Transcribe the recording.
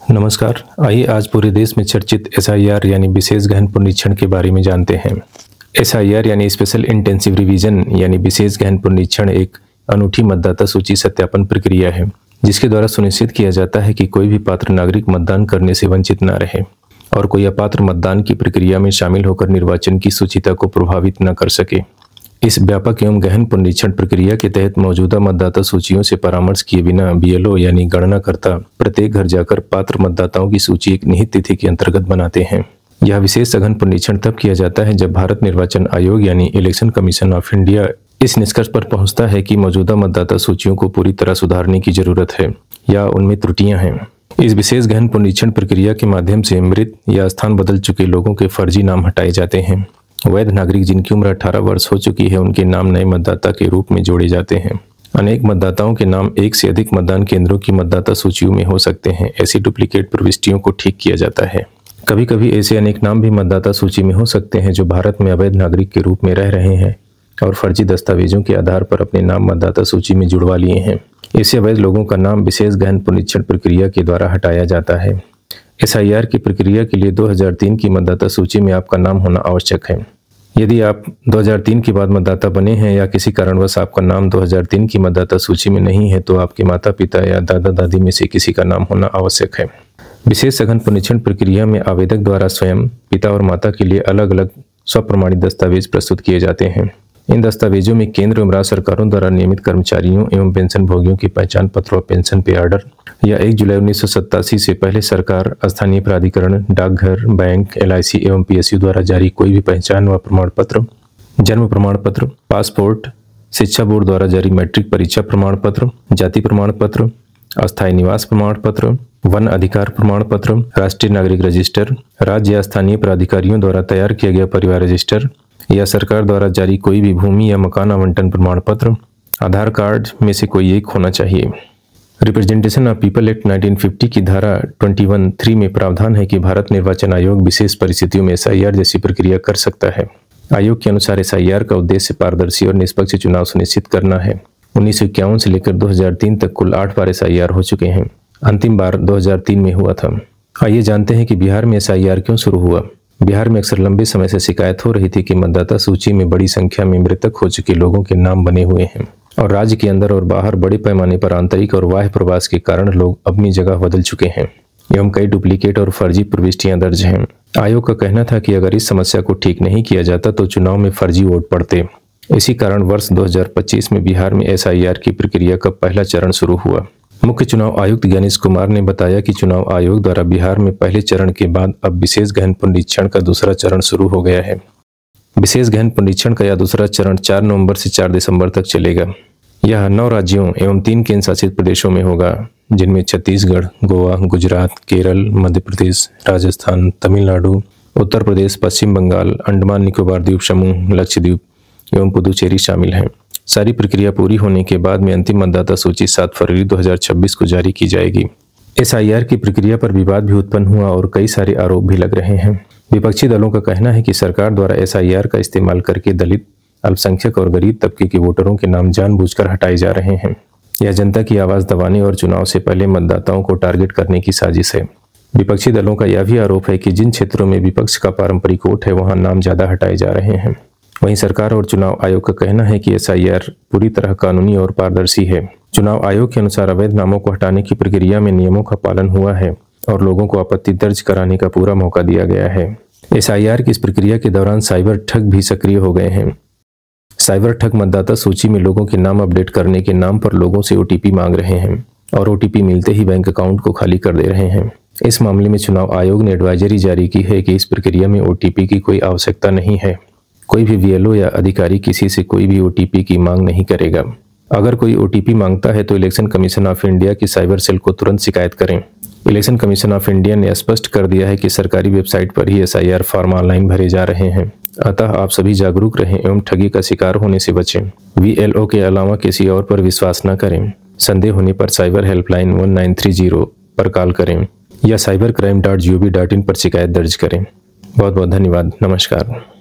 नमस्कार। आइए आज पूरे देश में चर्चित एसआईआर यानी विशेष गहन पुनरीक्षण के बारे में जानते हैं। एसआईआर यानी स्पेशल इंटेंसिव रिवीजन यानी विशेष गहन पुनरीक्षण एक अनूठी मतदाता सूची सत्यापन प्रक्रिया है, जिसके द्वारा सुनिश्चित किया जाता है कि कोई भी पात्र नागरिक मतदान करने से वंचित न रहे और कोई अपात्र मतदान की प्रक्रिया में शामिल होकर निर्वाचन की शुचिता को प्रभावित न कर सके। इस व्यापक एवं गहन पुनरीक्षण प्रक्रिया के तहत मौजूदा मतदाता सूचियों से परामर्श किए बिना बीएलओ यानी गणनाकर्ता प्रत्येक घर जाकर पात्र मतदाताओं की सूची एक निहित तिथि के अंतर्गत बनाते हैं। यह विशेष सघन पुनरीक्षण तब किया जाता है जब भारत निर्वाचन आयोग यानी इलेक्शन कमीशन ऑफ इंडिया इस निष्कर्ष पर पहुंचता है कि मौजूदा मतदाता सूचियों को पूरी तरह सुधारने की जरूरत है या उनमें त्रुटियां हैं। इस विशेष गहन पुनरीक्षण प्रक्रिया के माध्यम से मृत या स्थान बदल चुके लोगों के फर्जी नाम हटाए जाते हैं। वैध नागरिक जिनकी उम्र 18 वर्ष हो चुकी है उनके नाम नए मतदाता के रूप में जोड़े जाते हैं। अनेक मतदाताओं के नाम एक से अधिक मतदान केंद्रों की मतदाता सूचियों में हो सकते हैं। ऐसी डुप्लीकेट प्रविष्टियों को ठीक किया जाता है। कभी कभी ऐसे अनेक नाम भी मतदाता सूची में हो सकते हैं जो भारत में अवैध नागरिक के रूप में रह रहे हैं और फर्जी दस्तावेजों के आधार पर अपने नाम मतदाता सूची में जुड़वा लिए हैं। ऐसे अवैध लोगों का नाम विशेष गहन पुनरीक्षण प्रक्रिया के द्वारा हटाया जाता है। एसआईआर की प्रक्रिया के लिए 2003 की मतदाता सूची में आपका नाम होना आवश्यक है। यदि आप 2003 के बाद मतदाता बने हैं या किसी कारणवश आपका नाम 2003 की मतदाता सूची में नहीं है तो आपके माता पिता या दादा दादी में से किसी का नाम होना आवश्यक है। विशेष सघन पुनरीक्षण प्रक्रिया में आवेदक द्वारा स्वयं पिता और माता के लिए अलग अलग स्वप्रमाणित दस्तावेज प्रस्तुत किए जाते हैं। इन दस्तावेजों में केंद्र एवं राज्य सरकारों द्वारा नियमित कर्मचारियों एवं पेंशन भोगियों की पहचान पत्र और पेंशन पे ऑर्डर या 1 जुलाई 1987 से पहले सरकार, स्थानीय प्राधिकरण, डाकघर, बैंक, एलआईसी एवं पीएसयू द्वारा जारी कोई भी पहचान व प्रमाण पत्र, जन्म प्रमाण पत्र, पासपोर्ट, शिक्षा बोर्ड द्वारा जारी मैट्रिक परीक्षा प्रमाण पत्र, जाति प्रमाण पत्र, अस्थायी निवास प्रमाण पत्र, वन अधिकार प्रमाण पत्र, राष्ट्रीय नागरिक रजिस्टर, राज्य या स्थानीय प्राधिकारियों द्वारा तैयार किया गया परिवार रजिस्टर या सरकार द्वारा जारी कोई भी भूमि या मकान आवंटन प्रमाण पत्र, आधार कार्ड में से कोई एक होना चाहिए। रिप्रेजेंटेशन ऑफ पीपल एक्ट 1950 की धारा 21(3) में प्रावधान है कि भारत निर्वाचन आयोग विशेष परिस्थितियों में एसआईआर जैसी प्रक्रिया कर सकता है। आयोग के अनुसार एसआईआर का उद्देश्य पारदर्शी और निष्पक्ष चुनाव सुनिश्चित करना है। 1951 से लेकर 2003 तक कुल 8 बार एसआईआर हो चुके हैं। अंतिम बार 2003 में हुआ था। आइए जानते हैं कि बिहार में एसआईआर क्यों शुरू हुआ। बिहार में अक्सर लंबे समय से शिकायत हो रही थी कि मतदाता सूची में बड़ी संख्या में मृतक हो चुके लोगों के नाम बने हुए हैं और राज्य के अंदर और बाहर बड़े पैमाने पर आंतरिक और बाह्य प्रवास के कारण लोग अपनी जगह बदल चुके हैं एवं कई डुप्लीकेट और फर्जी प्रविष्टियां दर्ज हैं। आयोग का कहना था कि अगर इस समस्या को ठीक नहीं किया जाता तो चुनाव में फर्जी वोट पड़ते। इसी कारण वर्ष 2025 में बिहार में एसआईआर की प्रक्रिया का पहला चरण शुरू हुआ। मुख्य चुनाव आयुक्त ज्ञानेश कुमार ने बताया कि चुनाव आयोग द्वारा बिहार में पहले चरण के बाद अब विशेष गहन पुनरीक्षण का दूसरा चरण शुरू हो गया है। विशेष गहन पुनरीक्षण का यह दूसरा चरण 4 नवंबर से 4 दिसंबर तक चलेगा। यह 9 राज्यों एवं 3 केंद्र शासित प्रदेशों में होगा, जिनमें छत्तीसगढ़, गोवा, गुजरात, केरल, मध्य प्रदेश, राजस्थान, तमिलनाडु, उत्तर प्रदेश, पश्चिम बंगाल, अंडमान निकोबार द्वीप समूह, लक्षद्वीप एवं पुदुचेरी शामिल हैं। सारी प्रक्रिया पूरी होने के बाद में अंतिम मतदाता सूची 7 फरवरी 2026 को जारी की जाएगी। एसआईआर की प्रक्रिया पर विवाद भी उत्पन्न हुआ और कई सारे आरोप भी लग रहे हैं। विपक्षी दलों का कहना है कि सरकार द्वारा एसआईआर का इस्तेमाल करके दलित, अल्पसंख्यक और गरीब तबके के वोटरों के नाम जानबूझकर हटाए जा रहे हैं। यह जनता की आवाज दबाने और चुनाव से पहले मतदाताओं को टारगेट करने की साजिश है। विपक्षी दलों का यह भी आरोप है कि जिन क्षेत्रों में विपक्ष का पारंपरिक वोट है वहां नाम ज्यादा हटाए जा रहे हैं। वहीं सरकार और चुनाव आयोग का कहना है कि एसआईआर पूरी तरह कानूनी और पारदर्शी है। चुनाव आयोग के अनुसार अवैध नामों को हटाने की प्रक्रिया में नियमों का पालन हुआ है और लोगों को आपत्ति दर्ज कराने का पूरा मौका दिया गया है। एसआईआर की इस प्रक्रिया के दौरान साइबर ठग भी सक्रिय हो गए हैं। साइबर ठग मतदाता सूची में लोगों के नाम अपडेट करने के नाम पर लोगों से ओटीपी मांग रहे हैं और ओटीपी मिलते ही बैंक अकाउंट को खाली कर दे रहे हैं। इस मामले में चुनाव आयोग ने एडवाइजरी जारी की है कि इस प्रक्रिया में ओटीपी की कोई आवश्यकता नहीं है। कोई भी बीएलओ या अधिकारी किसी से कोई भी ओटीपी की मांग नहीं करेगा। अगर कोई ओटीपी मांगता है तो इलेक्शन कमीशन ऑफ इंडिया की साइबर सेल को तुरंत शिकायत करें। इलेक्शन कमीशन ऑफ इंडिया ने स्पष्ट कर दिया है कि सरकारी वेबसाइट पर ही एसआईआर फॉर्म ऑनलाइन भरे जा रहे हैं। अतः आप सभी जागरूक रहें एवं ठगी का शिकार होने से बचें। वीएलओ के अलावा किसी और पर विश्वास न करें। संदेह होने पर साइबर हेल्पलाइन 1930 पर कॉल करें या cybercrime.gov.in पर शिकायत दर्ज करें। बहुत बहुत धन्यवाद। नमस्कार।